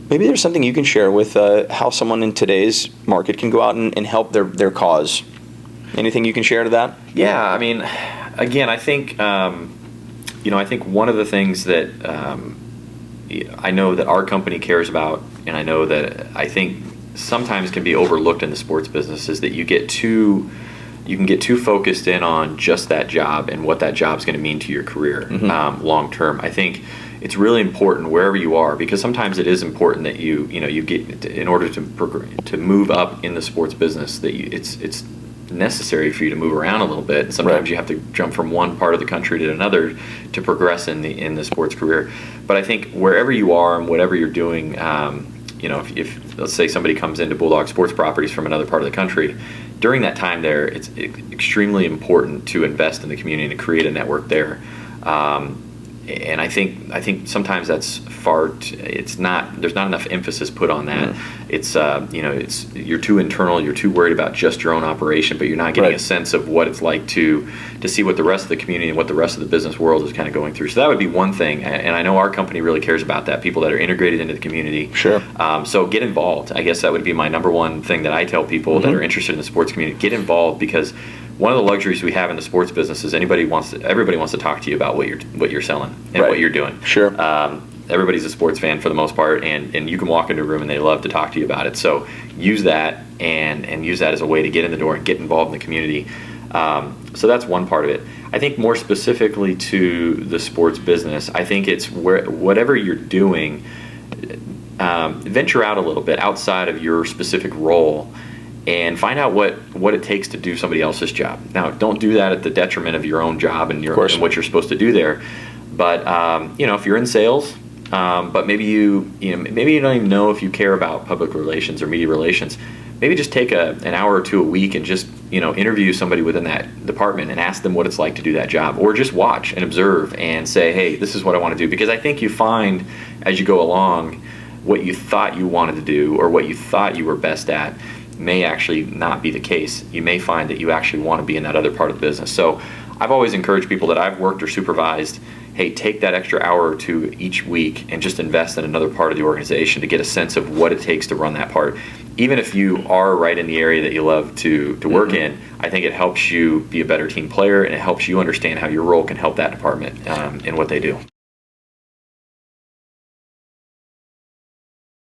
Maybe there's something you can share with how someone in today's market can go out and help their cause. Anything you can share to that? Yeah, I mean, again, I think I think one of the things that I know that our company cares about, and I know that I think sometimes can be overlooked in the sports business, is that you can get too focused in on just that job and what that job's going to mean to your career long term. I think it's really important wherever you are, because sometimes it is important that you get, in order to move up in the sports business, that it's necessary for you to move around a little bit. Sometimes you have to jump from one part of the country to another to progress in the sports career. But I think wherever you are and whatever you're doing, if let's say somebody comes into Bulldog Sports Properties from another part of the country, during that time there, it's extremely important to invest in the community and to create a network there. And I think sometimes that's there's not enough emphasis put on that. It's you're too internal, you're too worried about just your own operation, but you're not getting a sense of what it's like to see what the rest of the community and what the rest of the business world is kind of going through. So that would be one thing, and I know our company really cares about that, people that are integrated into the community. Sure. So get involved. I guess that would be my number one thing that I tell people that are interested in the sports community. Get involved, because one of the luxuries we have in the sports business is everybody wants to talk to you about what you're selling and what you're doing. Sure. Everybody's a sports fan for the most part, and you can walk into a room and they love to talk to you about it. So use that and use that as a way to get in the door and get involved in the community. So that's one part of it. I think more specifically to the sports business, I think it's whatever you're doing, venture out a little bit outside of your specific role and find out what it takes to do somebody else's job. Now, don't do that at the detriment of your own job and what you're supposed to do there. But if you're in sales, but maybe you don't even know if you care about public relations or media relations, maybe just take an hour or two a week and just interview somebody within that department and ask them what it's like to do that job, or just watch and observe and say, hey, this is what I want to do. Because I think you find as you go along, what you thought you wanted to do or what you thought you were best at may actually not be the case. You may find that you actually want to be in that other part of the business. So I've always encouraged people that I've worked or supervised, hey, take that extra hour or two each week and just invest in another part of the organization to get a sense of what it takes to run that part. Even if you are right in the area that you love to work in, I think it helps you be a better team player, and it helps you understand how your role can help that department in what they do.